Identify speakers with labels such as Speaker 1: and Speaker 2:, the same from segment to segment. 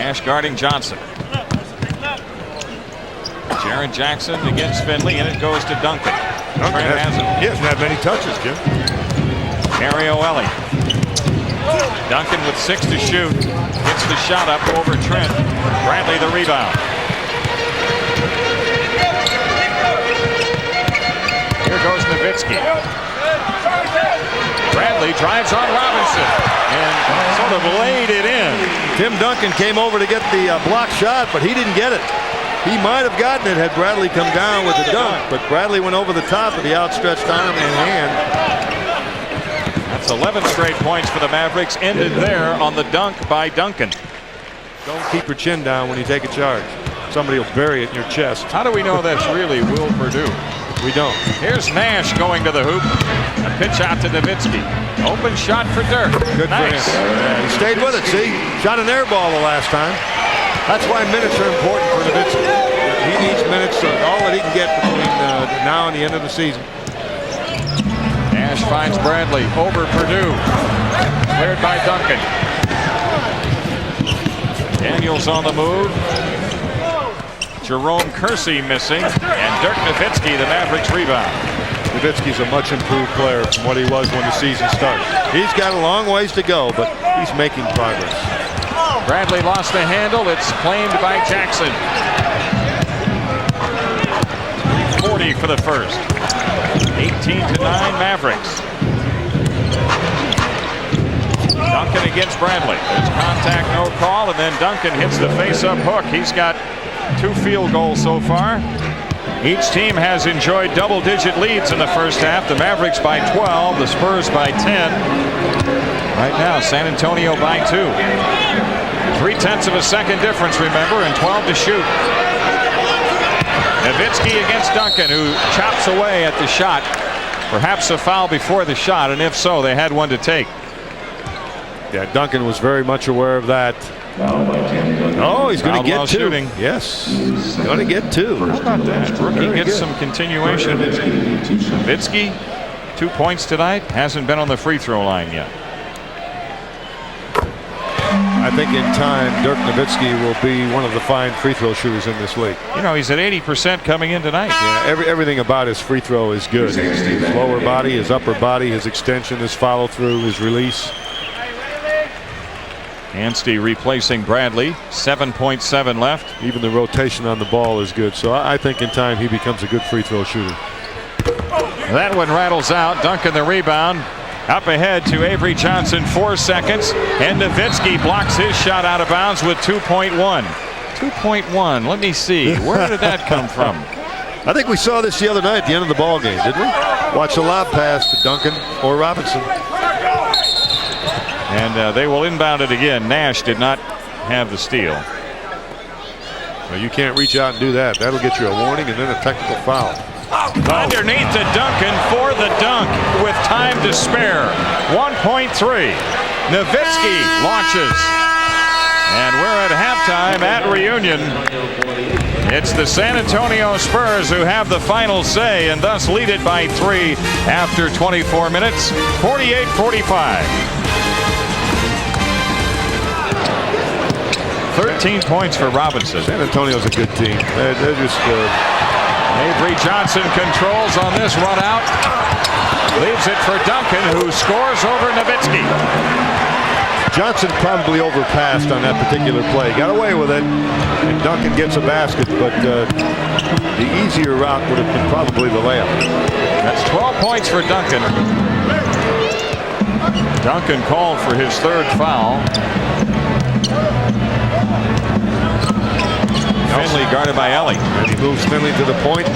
Speaker 1: Nash guarding Johnson. Jaren Jackson against Finley, and it goes to Duncan.
Speaker 2: He hasn't had many touches, Jim.
Speaker 1: Mario Ellie. Duncan with 6 to shoot. Gets the shot up over Trent. Bradley the rebound. Here goes Nowitzki. Bradley drives on Robinson and sort of laid it in.
Speaker 2: Tim Duncan came over to get the block shot, but he didn't get it. He might have gotten it had Bradley come down with the dunk, but Bradley went over the top of the outstretched arm and hand.
Speaker 1: That's 11 straight points for the Mavericks, ended there on the dunk by Duncan.
Speaker 2: Don't keep your chin down when you take a charge. Somebody will bury it in your chest.
Speaker 1: How do we know that's really Will Perdue?
Speaker 2: We don't.
Speaker 1: Here's Nash going to the hoop. A pitch out to Nowitzki. Open shot for Dirk.
Speaker 2: Good
Speaker 1: nice.
Speaker 2: for him. Yeah, he stayed with it, see? Shot an air ball the last time. That's why minutes are important for Nowitzki. He needs minutes, all that he can get between now and the end of the season.
Speaker 1: Nash finds Bradley over Perdue. Cleared by Duncan. Daniels on the move. Jerome Kersey missing, and Dirk Nowitzki, the Mavericks rebound.
Speaker 2: Nowitzki's a much improved player from what he was when the season started. He's got a long ways to go, but he's making progress.
Speaker 1: Bradley lost the handle. It's claimed by Jackson. 40 for the first. 18-9 Mavericks. Duncan against Bradley. There's contact, no call, and then Duncan hits the face-up hook. He's got 2 field goals so far. Each team has enjoyed double-digit leads in the first half. The Mavericks by 12, the Spurs by 10. Right now, San Antonio by 2. 0.3 of a second difference, remember, and 12 to shoot. Nowitzki against Duncan, who chops away at the shot. Perhaps a foul before the shot, and if so, they had one to take.
Speaker 2: Yeah, Duncan was very much aware of that. Oh, he's going to get 2.
Speaker 1: Shooting.
Speaker 2: Yes, going to get 2.
Speaker 1: How about that? Rookie gets some continuation. Nowitzki, 2 points tonight. Hasn't been on the free throw line yet.
Speaker 2: I think in time, Dirk Nowitzki will be one of the fine free throw shooters in this league.
Speaker 1: You know, he's at 80% coming in tonight.
Speaker 2: Yeah, everything about his free throw is good. His lower body, his upper body, his extension, his follow through, his release.
Speaker 1: Anstey replacing Bradley. 7.7 left.
Speaker 2: Even the rotation on the ball is good. So I think in time he becomes a good free throw shooter.
Speaker 1: That one rattles out. Duncan the rebound. Up ahead to Avery Johnson, 4 seconds. And Nowitzki blocks his shot out of bounds with 2.1. 2.1. Let me see. Where did that come from?
Speaker 2: I think we saw this the other night at the end of the ball game, didn't we? Watch the lob pass to Duncan or Robinson.
Speaker 1: And they will inbound it again. Nash did not have the steal.
Speaker 2: Well, you can't reach out and do that. That'll get you a warning and then a technical foul.
Speaker 1: Underneath to Duncan for the dunk with time to spare. 1.3. Nowitzki launches. And we're at halftime at Reunion. It's the San Antonio Spurs who have the final say and thus lead it by 3 after 24 minutes. 48-45. 13 points for Robinson.
Speaker 2: San Antonio's a good team. They're just
Speaker 1: Avery Johnson controls on this run out. Leaves it for Duncan, who scores over Nowitzki.
Speaker 2: Johnson probably overpassed on that particular play. Got away with it. And Duncan gets a basket, but the easier route would have been probably the layup.
Speaker 1: That's 12 points for Duncan. Duncan called for his 3rd foul. Finley guarded by Ellie.
Speaker 2: And he moves Finley to the point.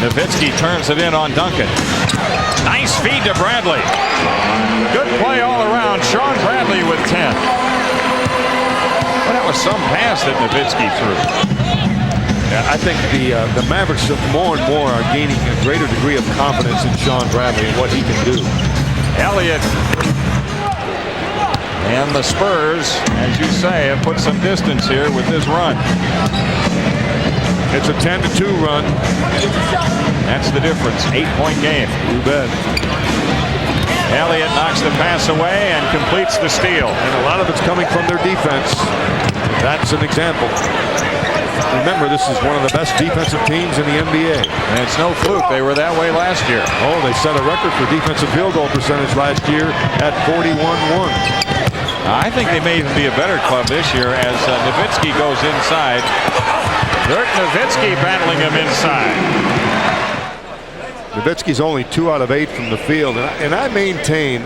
Speaker 1: Nowitzki turns it in on Duncan. Nice feed to Bradley. Good play all around. Sean Bradley with 10. Well, that was some pass that Nowitzki threw.
Speaker 2: Yeah, I think the Mavericks more and more are gaining a greater degree of confidence in Sean Bradley and what he can do.
Speaker 1: Elliott. And the Spurs, as you say, have put some distance here with this run.
Speaker 2: It's a 10-2 run.
Speaker 1: That's the difference. 8-point game.
Speaker 2: You bet.
Speaker 1: Elliott knocks the pass away and completes the steal.
Speaker 2: And a lot of it's coming from their defense. That's an example. Remember, this is one of the best defensive teams in the NBA.
Speaker 1: And it's no fluke. They were that way last year.
Speaker 2: Oh, they set a record for defensive field goal percentage last year at 41-1.
Speaker 1: I think they may even be a better club this year as Nowitzki goes inside. Dirk Nowitzki battling him inside.
Speaker 2: Nowitzki's only 2 out of 8 from the field, and I maintain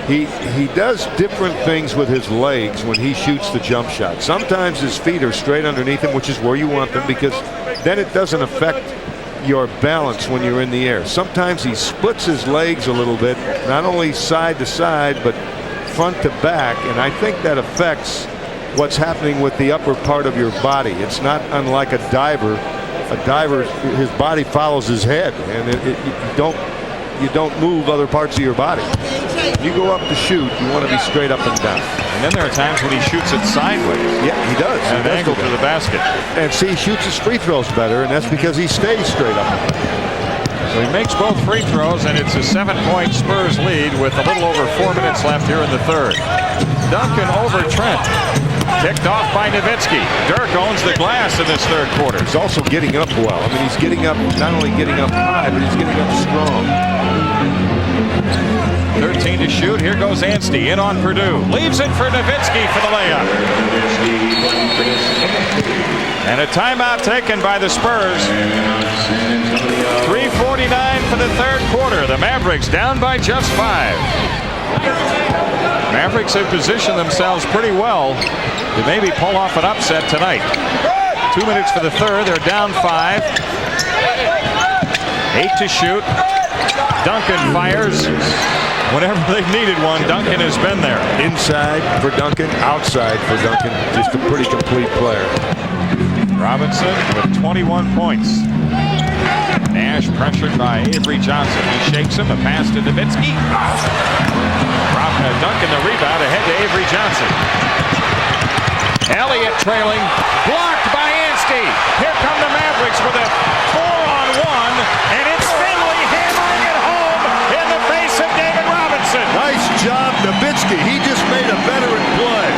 Speaker 2: he does different things with his legs when he shoots the jump shot. Sometimes his feet are straight underneath him, which is where you want them, because then it doesn't affect your balance when you're in the air. Sometimes he splits his legs a little bit, not only side to side but front to back, and I think that affects what's happening with the upper part of your body. It's not unlike a diver. A diver, his body follows his head, and you don't move other parts of your body. You go up to shoot, you want to be straight up and down.
Speaker 1: And then there are times when he shoots it sideways.
Speaker 2: Yeah, he does.
Speaker 1: At an angle to the basket.
Speaker 2: And see, he shoots his free throws better, and that's because he stays straight up and down.
Speaker 1: So he makes both free throws, and it's a 7-point Spurs lead with a little over 4 minutes left here in the third. Duncan over Trent. Picked off by Nowitzki. Dirk owns the glass in this third quarter.
Speaker 2: He's also getting up well. I mean, he's getting up, not only getting up high, but he's getting up strong.
Speaker 1: 13 to shoot. Here goes Anstey in on Purdue. Leaves it for Nowitzki for the layup. And a timeout taken by the Spurs. 3:49 for the third quarter. The Mavericks down by just 5. Mavericks have positioned themselves pretty well to maybe pull off an upset tonight. 2 minutes for the third. They're down 5. 8 to shoot. Duncan fires. Whenever they've needed one, Duncan has been there.
Speaker 2: Inside for Duncan, outside for Duncan. Just a pretty complete player.
Speaker 1: Robinson with 21 points. Nash pressured by Avery Johnson. He shakes him. A pass to Nowitzki. Duncan the rebound ahead to Avery Johnson. Elliott trailing. Blocked by Anstey. Here come the Mavericks with a 4-on-1. And it's Finley hammering it home in the face of David Robinson.
Speaker 2: Nice job, Nowitzki. He just made a veteran play.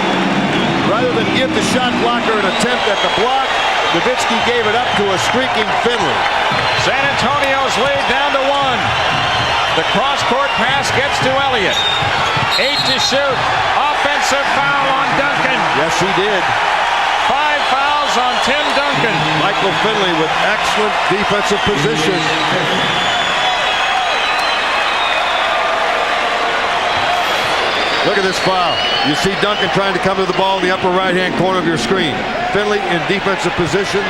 Speaker 2: Rather than give the shot blocker an attempt at the block, Nowitzki gave it up to a streaking Finley.
Speaker 1: San Antonio's lead down to 1. The cross-court pass gets to Elliott. 8 to shoot. Offensive foul on Duncan.
Speaker 2: Yes, he did.
Speaker 1: 5 fouls on Tim Duncan.
Speaker 2: Michael Finley with excellent defensive position. Look at this foul. You see Duncan trying to come to the ball in the upper right-hand corner of your screen. Finley in defensive position.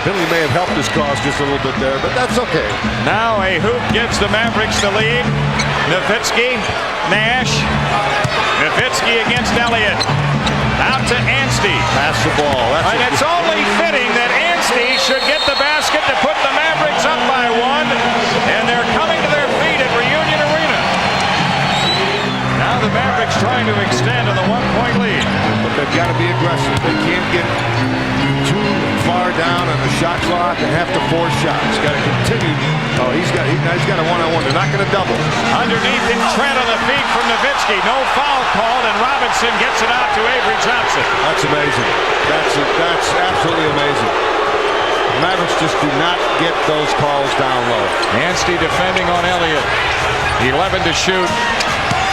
Speaker 2: Finley may have helped his cause just a little bit there, but that's okay.
Speaker 1: Now a hoop gives the Mavericks the lead. Nowitzki, Nash. Nowitzki against Elliott. Out to Anstey.
Speaker 2: Pass the ball.
Speaker 1: And it's only fitting that Anstey should get the basket to put the Mavericks up by 1. And they're coming to their feet at Reunion Arena. Now the Mavericks trying to extend on the 1-point lead.
Speaker 2: But they've got to be aggressive. They can't get too far down on the shot clock and have to force shots. Got to continue. Oh, he's got a one-on-one. They're not going to double.
Speaker 1: Underneath him, Trent on the feet from Nowitzki. No foul called, and Robinson gets it out to Avery Johnson.
Speaker 2: That's amazing. That's absolutely amazing. The Mavericks just do not get those calls down low.
Speaker 1: Anstey defending on Elliott. 11 to shoot.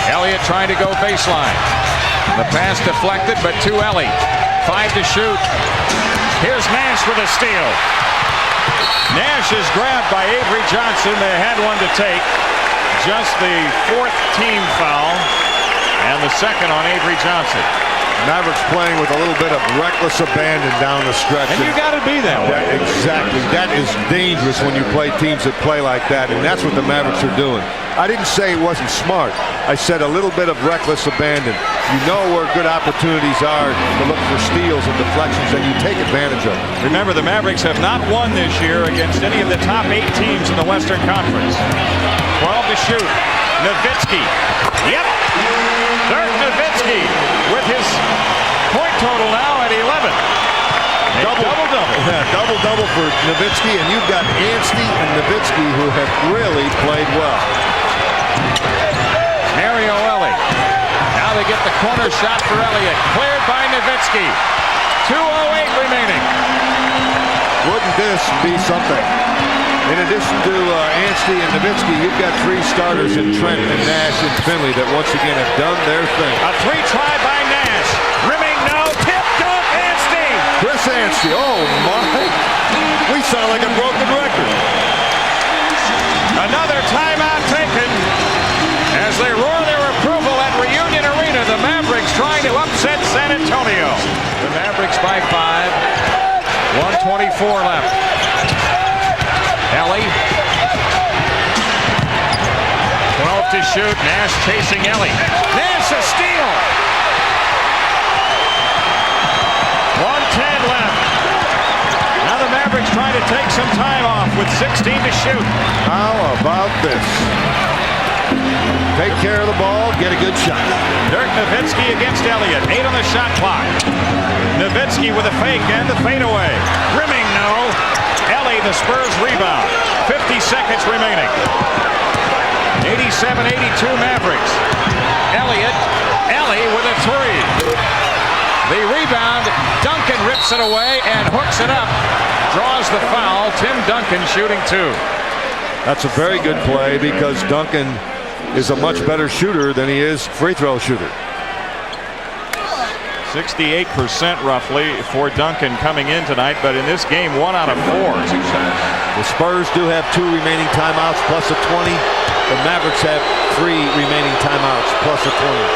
Speaker 1: Elliott trying to go baseline. The pass deflected, but to Ellie. 5 to shoot. Here's Nash with a steal. Nash is grabbed by Avery Johnson. They had one to take. Just the 4th team foul and the 2nd on Avery Johnson.
Speaker 2: Mavericks playing with a little bit of reckless abandon down the stretch.
Speaker 1: And you got to be that way.
Speaker 2: Exactly. That is dangerous when you play teams that play like that, and that's what the Mavericks are doing. I didn't say it wasn't smart. I said a little bit of reckless abandon. You know where good opportunities are to look for steals and deflections that you take advantage of.
Speaker 1: Remember, the Mavericks have not won this year against any of the top 8 teams in the Western Conference. 12 to shoot. Nowitzki. Yep. Dirk Nowitzki with his point total now at 11. Double-double.
Speaker 2: Yeah, double-double for Nowitzki, and you've got Anstey and Nowitzki who have really played well.
Speaker 1: Now they get the corner shot for Elliott. Cleared by Nowitzki. 2:08 remaining.
Speaker 2: Wouldn't this be something? In addition to Anstey and Nowitzki, you've got three starters in Trent and Nash and Finley that once again have done their thing.
Speaker 1: A three-try by Nash. Rimming no. Tip dunk Anstey.
Speaker 2: Chris Anstey. Oh, my. We sound like a broken record.
Speaker 1: Another timeout taken as they roar their approval at Reunion Arena. The Mavericks trying to upset San Antonio. The Mavericks by 5. 1:24 left. Ellie. 12 to shoot. Nash chasing Ellie. Nash a steal. 1:10 left. Now the Mavericks trying to take some time off with 16 to shoot.
Speaker 2: How about this? Take care of the ball, get a good shot.
Speaker 1: Dirk Nowitzki against Elliott. 8 on the shot clock. Nowitzki with a fake and the fadeaway. Rimming no. Ellie, the Spurs rebound. 50 seconds remaining. 87-82 Mavericks. Elliott. Ellie with a three. The rebound. Duncan rips it away and hooks it up. Draws the foul. Tim Duncan shooting 2.
Speaker 2: That's a very good play because Duncan is a much better shooter than he is free throw shooter.
Speaker 1: 68% roughly for Duncan coming in tonight, but in this game 1 out of 4 success.
Speaker 2: The Spurs do have 2 remaining timeouts plus a 20. The Mavericks have 3 remaining timeouts plus a 20.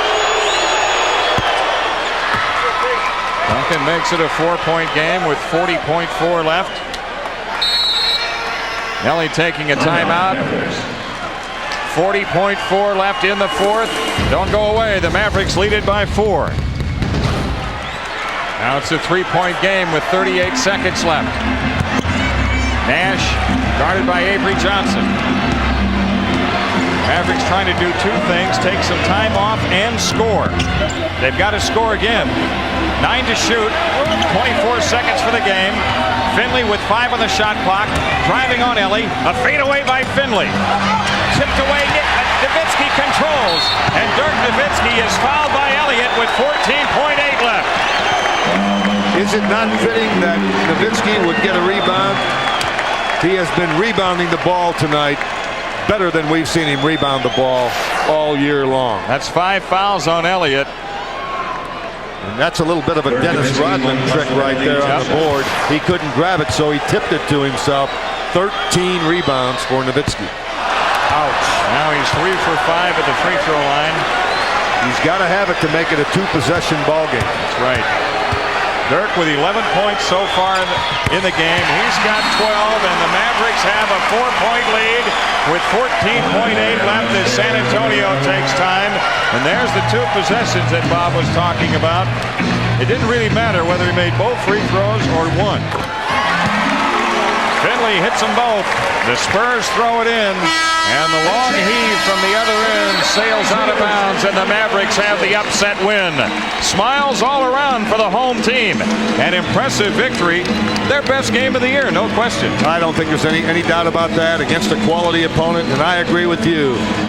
Speaker 1: Duncan makes it a 4-point game with 40.4 left. Ellie taking a timeout. 40.4 left in the 4th. Don't go away. The Mavericks lead it by 4. Now it's a 3-point game with 38 seconds left. Nash guarded by Avery Johnson. Mavericks trying to do 2 things, take some time off and score. They've got to score again. 9 to shoot, 24 seconds for the game. Finley with 5 on the shot clock, driving on Ellie. A fadeaway by Finley. Tipped away, Nowitzki controls, and Dirk Nowitzki is fouled by Elliott with 14.8 left.
Speaker 2: Is it not fitting that Nowitzki would get a rebound? He has been rebounding the ball tonight better than we've seen him rebound the ball all year long.
Speaker 1: That's 5 fouls on Elliott.
Speaker 2: And that's a little bit of a Dennis Rodman trick right there on the board. He couldn't grab it, so he tipped it to himself. 13 rebounds for Nowitzki.
Speaker 1: Ouch. Now he's 3 for 5 at the free throw line.
Speaker 2: He's got to have it to make it a 2-possession ball game.
Speaker 1: That's right. Dirk with 11 points so far in the game. He's got 12, and the Mavericks have a 4-point lead with 14.8 left as San Antonio takes time. And there's the 2 possessions that Bob was talking about. It didn't really matter whether he made both free throws or 1. Finley hits them both. The Spurs throw it in, and the long heave from the other end sails out of bounds, and the Mavericks have the upset win. Smiles all around for the home team. An impressive victory. Their best game of the year, no question.
Speaker 2: I don't think there's any doubt about that against a quality opponent, and I agree with you.